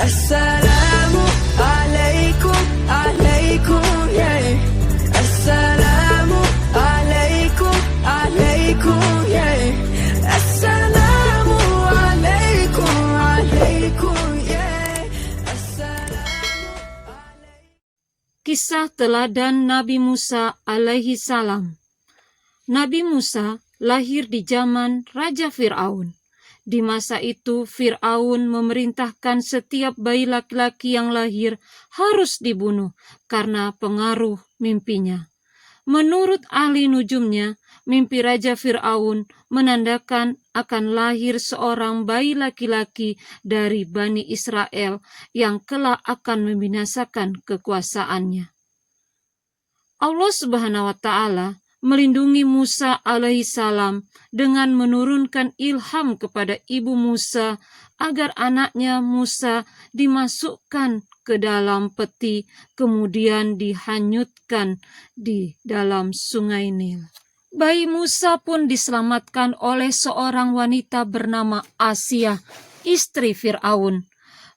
Assalamu alaikum, alaikum, yeah. Assalamu alaikum, alaikum, yeah. Assalamu alaikum, alaikum, yeah. Assalamu alaikum. Kisah teladan Nabi Musa alaihi salam. Nabi Musa lahir di zaman Raja Fir'aun. Di masa itu Fir'aun memerintahkan setiap bayi laki-laki yang lahir harus dibunuh karena pengaruh mimpinya. Menurut ahli nujumnya, mimpi Raja Fir'aun menandakan akan lahir seorang bayi laki-laki dari Bani Israel yang kelak akan membinasakan kekuasaannya. Allah Subhanahu wa Ta'ala melindungi Musa alaihissalam dengan menurunkan ilham kepada ibu Musa agar anaknya Musa dimasukkan ke dalam peti, kemudian dihanyutkan di dalam sungai Nil. Bayi Musa pun diselamatkan oleh seorang wanita bernama Asia, istri Fir'aun.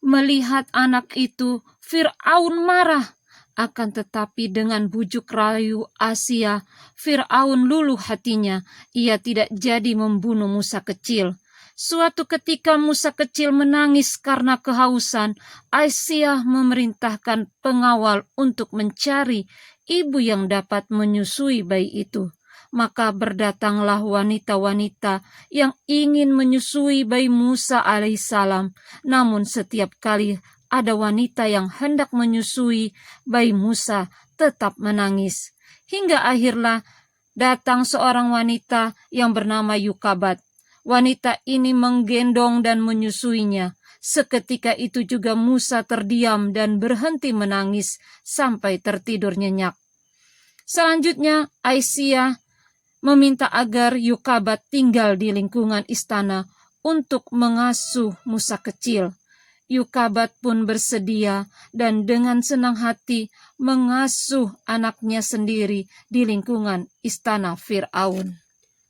Melihat anak itu, Fir'aun marah. Akan tetapi dengan bujuk rayu Asia, Fir'aun luluh hatinya. Ia tidak jadi membunuh Musa kecil. Suatu ketika Musa kecil menangis karena kehausan. Asia memerintahkan pengawal untuk mencari ibu yang dapat menyusui bayi itu. Maka berdatanglah wanita-wanita yang ingin menyusui bayi Musa alaihissalam. Namun setiap kali ada wanita yang hendak menyusui, bayi Musa tetap menangis. Hingga akhirnya datang seorang wanita yang bernama Yukabat. Wanita ini menggendong dan menyusuinya. Seketika itu juga Musa terdiam dan berhenti menangis sampai tertidur nyenyak. Selanjutnya Aisyah meminta agar Yukabat tinggal di lingkungan istana untuk mengasuh Musa kecil. Yukabat pun bersedia dan dengan senang hati mengasuh anaknya sendiri di lingkungan istana Fir'aun.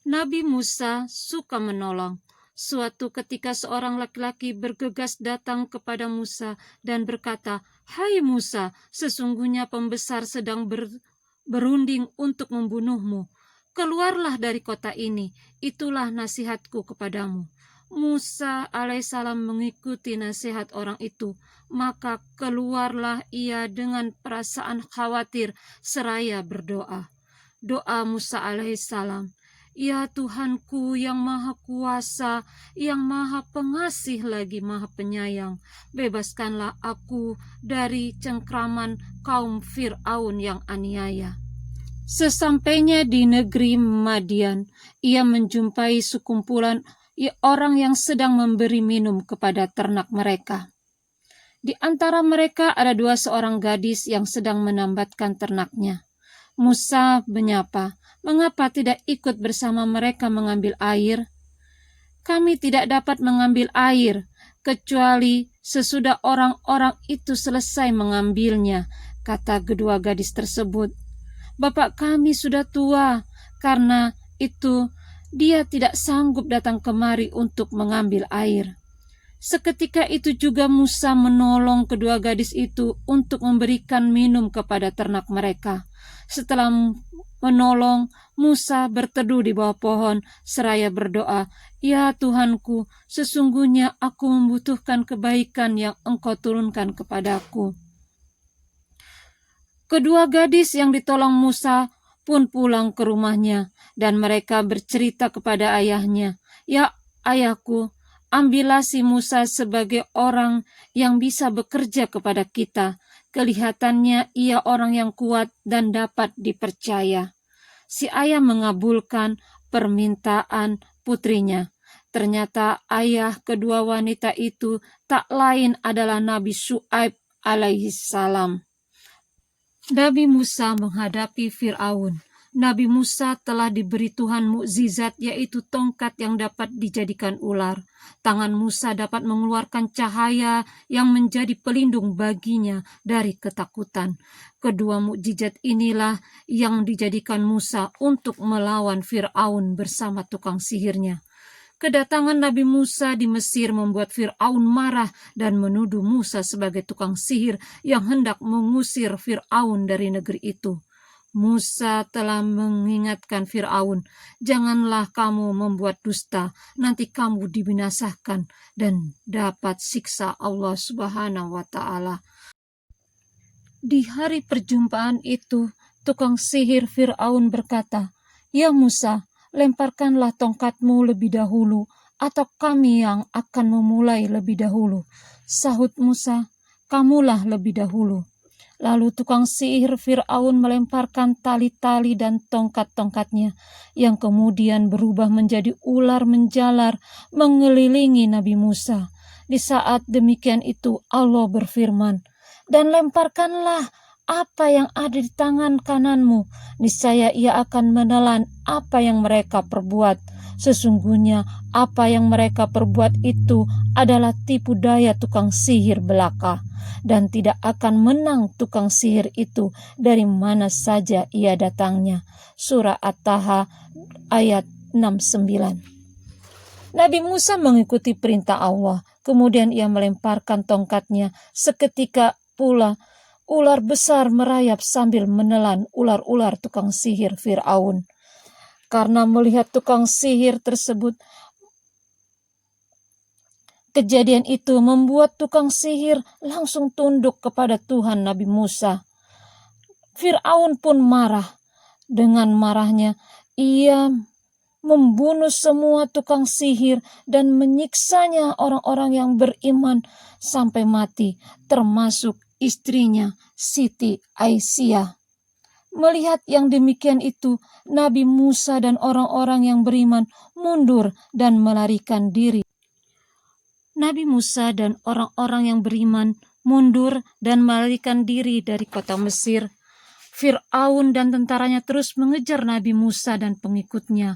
Nabi Musa suka menolong. Suatu ketika seorang laki-laki bergegas datang kepada Musa dan berkata, "Hai Musa, sesungguhnya pembesar sedang berunding untuk membunuhmu. Keluarlah dari kota ini, itulah nasihatku kepadamu." Musa alaihissalam mengikuti nasihat orang itu, maka keluarlah ia dengan perasaan khawatir seraya berdoa. Doa Musa alaihissalam, "Ya Tuhanku yang maha kuasa, yang maha pengasih lagi maha penyayang, bebaskanlah aku dari cengkraman kaum Fir'aun yang aniaya." Sesampainya di negeri Madian, ia menjumpai sekumpulan orang yang sedang memberi minum kepada ternak mereka. Di antara mereka ada seorang gadis yang sedang menambatkan ternaknya. Musa menyapa, "Mengapa tidak ikut bersama mereka mengambil air?" "Kami tidak dapat mengambil air, kecuali sesudah orang-orang itu selesai mengambilnya," kata kedua gadis tersebut. "Bapak kami sudah tua, karena itu dia tidak sanggup datang kemari untuk mengambil air." Seketika itu juga Musa menolong kedua gadis itu untuk memberikan minum kepada ternak mereka. Setelah menolong, Musa berteduh di bawah pohon seraya berdoa, "Ya Tuhanku, sesungguhnya aku membutuhkan kebaikan yang Engkau turunkan kepadaku." Kedua gadis yang ditolong Musa pun pulang ke rumahnya dan mereka bercerita kepada ayahnya, "Ya ayahku, ambillah si Musa sebagai orang yang bisa bekerja kepada kita. Kelihatannya ia orang yang kuat dan dapat dipercaya." Si ayah mengabulkan permintaan putrinya. Ternyata ayah kedua wanita itu tak lain adalah Nabi Syu'aib alaihissalam. Nabi Musa menghadapi Fir'aun. Nabi Musa telah diberi Tuhan mukjizat, yaitu tongkat yang dapat dijadikan ular. Tangan Musa dapat mengeluarkan cahaya yang menjadi pelindung baginya dari ketakutan. Kedua mukjizat inilah yang dijadikan Musa untuk melawan Fir'aun bersama tukang sihirnya. Kedatangan Nabi Musa di Mesir membuat Fir'aun marah dan menuduh Musa sebagai tukang sihir yang hendak mengusir Fir'aun dari negeri itu. Musa telah mengingatkan Fir'aun, "Janganlah kamu membuat dusta, nanti kamu dibinasakan dan dapat siksa Allah Subhanahu wa Ta'ala." Di hari perjumpaan itu, tukang sihir Fir'aun berkata, "Ya Musa, lemparkanlah tongkatmu lebih dahulu, atau kami yang akan memulai lebih dahulu." Sahut Musa, "Kamulah lebih dahulu." Lalu tukang sihir Fir'aun melemparkan tali-tali dan tongkat-tongkatnya, yang kemudian berubah menjadi ular menjalar mengelilingi Nabi Musa. Di saat demikian itu Allah berfirman, "Dan lemparkanlah apa yang ada di tangan kananmu, niscaya ia akan menelan apa yang mereka perbuat. Sesungguhnya apa yang mereka perbuat itu adalah tipu daya tukang sihir belaka, dan tidak akan menang tukang sihir itu dari mana saja ia datangnya." Surah At-Taha ayat 69. Nabi Musa mengikuti perintah Allah, kemudian ia melemparkan tongkatnya. Seketika pula ular besar merayap sambil menelan ular-ular tukang sihir Fir'aun. Karena melihat tukang sihir tersebut, kejadian itu membuat tukang sihir langsung tunduk kepada Tuhan Nabi Musa. Fir'aun pun marah. Dengan marahnya, ia membunuh semua tukang sihir dan menyiksanya orang-orang yang beriman sampai mati, termasuk istrinya Siti Aisyah. Melihat yang demikian itu, Nabi Musa dan orang-orang yang beriman mundur dan melarikan diri. Nabi Musa dan orang-orang yang beriman mundur dan melarikan diri dari kota Mesir. Fir'aun dan tentaranya terus mengejar Nabi Musa dan pengikutnya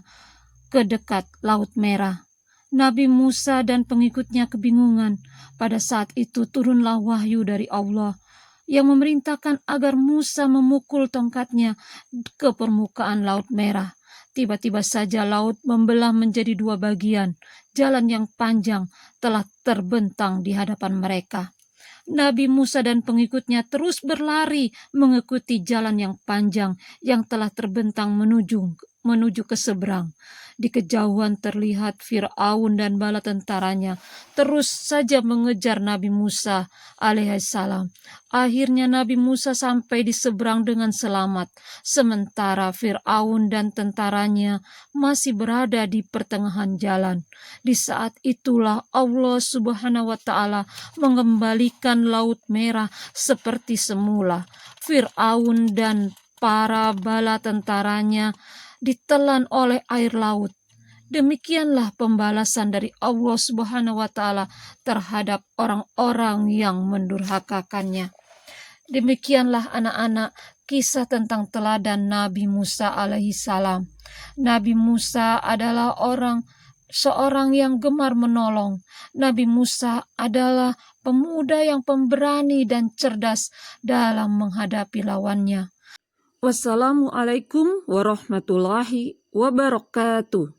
ke dekat Laut Merah. Nabi Musa dan pengikutnya kebingungan. Pada saat itu turunlah wahyu dari Allah yang memerintahkan agar Musa memukul tongkatnya ke permukaan Laut Merah. Tiba-tiba saja laut membelah menjadi dua bagian. Jalan yang panjang telah terbentang di hadapan mereka. Nabi Musa dan pengikutnya terus berlari mengikuti jalan yang panjang yang telah terbentang menuju ke seberang. Di kejauhan terlihat Fir'aun dan bala tentaranya terus saja mengejar Nabi Musa alaihissalam. Akhirnya Nabi Musa sampai di seberang dengan selamat, sementara Fir'aun dan tentaranya masih berada di pertengahan jalan. Di saat itulah Allah Subhanahu wa Ta'ala mengembalikan Laut Merah seperti semula. Fir'aun dan para bala tentaranya ditelan oleh air laut. Demikianlah pembalasan dari Allah Subhanahu wa Ta'ala terhadap orang-orang yang mendurhakakannya. Demikianlah anak-anak kisah tentang teladan Nabi Musa alaihissalam. Nabi Musa adalah seorang yang gemar menolong. Nabi Musa adalah pemuda yang pemberani dan cerdas dalam menghadapi lawannya. Wassalamualaikum warahmatullahi wabarakatuh.